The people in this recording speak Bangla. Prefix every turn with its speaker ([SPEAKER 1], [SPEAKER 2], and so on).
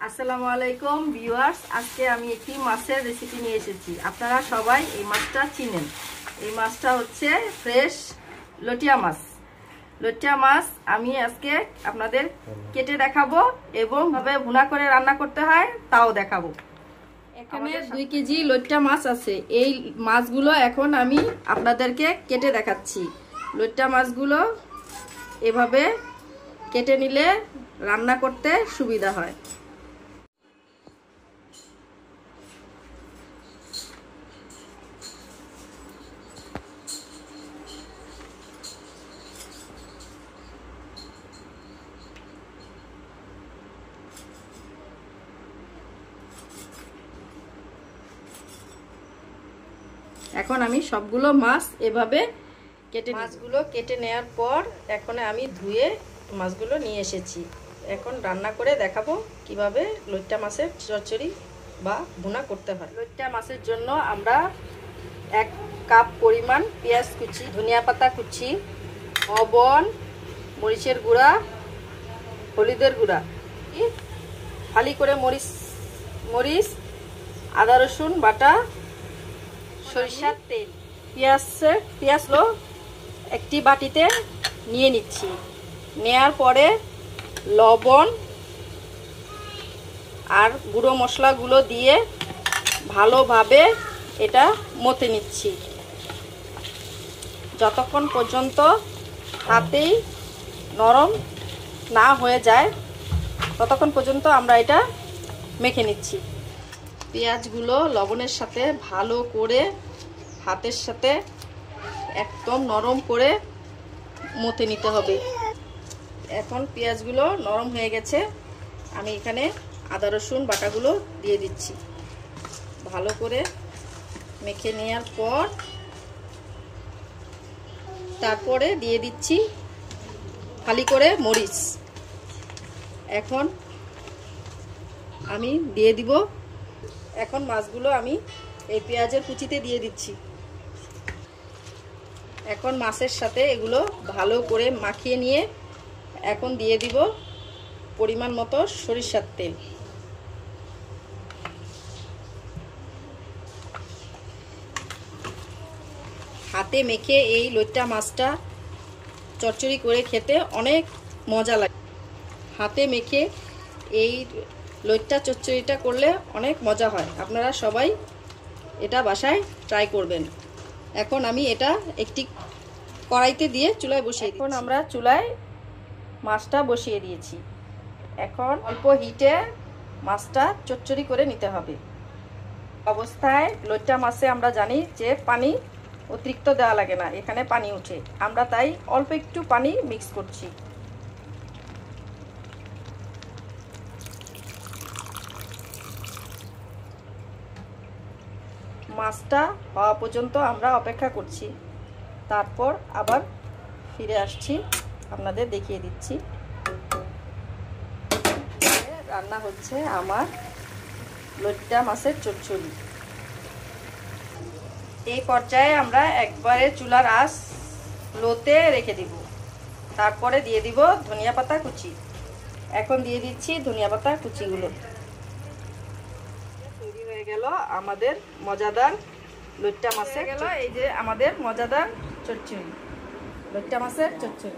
[SPEAKER 1] আসসালামু আলাইকুম ভিউয়ার্স, আজকে আমি একটি মাছের রেসিপি নিয়ে এসেছি। আপনারা সবাই এই মাছটা চিনেন। এই মাছটা হচ্ছে ফ্রেশ লটিয়া মাছ। লটিয়া মাছ আমি আজকে আপনাদের কেটে দেখাবো এবং ভাবে ভুনা করে রান্না করতে হয় তাও দেখাবো। এখানে 2 কেজি লটিয়া মাছ আছে। এই মাছগুলো এখন আমি আপনাদেরকে কেটে দেখাচ্ছি। লটিয়া মাছগুলো এভাবে কেটে নিলে রান্না করতে সুবিধা হয়। এখন আমি সবগুলো মাছ এভাবে মাছগুলো কেটে নেওয়ার পর এখন আমি ধুয়ে মাছগুলো নিয়ে এসেছি। এখন রান্না করে দেখাবো কিভাবে লইট্টা মাছের চচ্চড়ি বা ভুনা করতে হয়। লইট্টা মাছের জন্য আমরা 1 কাপ পরিমাণ পেঁয়াজ কুচি, ধনিয়া পাতা কুচি, লবণ, মরিচের গুঁড়া, হলুদের গুঁড়া, ফালি করে মরিচ, আদা রসুন বাটা, সরিষার তেল, পেঁয়াজগুলো একটি বাটিতে নিয়ে নিচ্ছি। নেয়ার পরে লবণ আর গুঁড়ো মশলাগুলো দিয়ে ভালোভাবে এটা মথে নিচ্ছি যতক্ষণ পর্যন্ত হাতেই নরম না হয়ে যায়, ততক্ষণ পর্যন্ত আমরা এটা মেখে নিচ্ছি। পেঁয়াজগুলো লবণের সাথে ভালো করে হাতের সাথে একদম নরম করে মথে নিতে হবে। এখন পেঁয়াজগুলো নরম হয়ে গেছে, আমি এখানে আদা রসুন বাটাগুলো দিয়ে দিচ্ছি। ভালো করে মেখে নেওয়ার পর তারপরে দিয়ে দিচ্ছি ফালি করে মরিচ। এখন আমি দিয়ে দিব। এখন মাছগুলো আমি এই পেঁয়াজের কুচিতে দিয়ে দিচ্ছি। এখন মাছের সাথে এগুলো ভালো করে মাখিয়ে নিয়ে এখন দিয়ে দিব পরিমাণ মতো সরিষার তেল। হাতে মেখে এই লইট্টা মাছটা চচ্চড়ি করে খেতে অনেক মজা লাগে। হাতে মেখে এই লইট্টা চচ্চড়িটা করলে অনেক মজা হয়। আপনারা সবাই এটা বাসায় ট্রাই করবেন। এখন আমি এটা একটি কড়াইতে দিয়ে চুলায় বসিয়ে দিচ্ছি। এখন আমরা চুলায় মাছটা বসিয়ে দিয়েছি। এখন অল্প হিটে মাছটা চচ্চড়ি করে নিতে হবে। অবস্থায় লইট্টা মাছে আমরা জানি যে পানি অতিরিক্ত দেওয়া লাগে না, এখানে পানি উঠে। আমরা তাই অল্প একটু পানি মিক্স করছি। মাছটা হওয়া পর্যন্ত আমরা অপেক্ষা করছি। তারপর আবার ফিরে আসছি, আপনাদের দেখিয়ে দিচ্ছি। রান্না হচ্ছে আমার লইট্টা মাছের চচ্চড়ি। এই পর্যায়ে আমরা একবারে চুলার আঁচ লোতে রেখে দিব। তারপরে দিয়ে দিব ধনিয়া পাতা কুচি। এখন দিয়ে দিচ্ছি ধনিয়া পাতা কুচিগুলো। তৈরি হয়ে গেল আমাদের মজাদার লইট্টা মাছের গেল। এই যে আমাদের মজাদার চচ্চড়ি, লইট্টা মাছের চচ্চড়ি।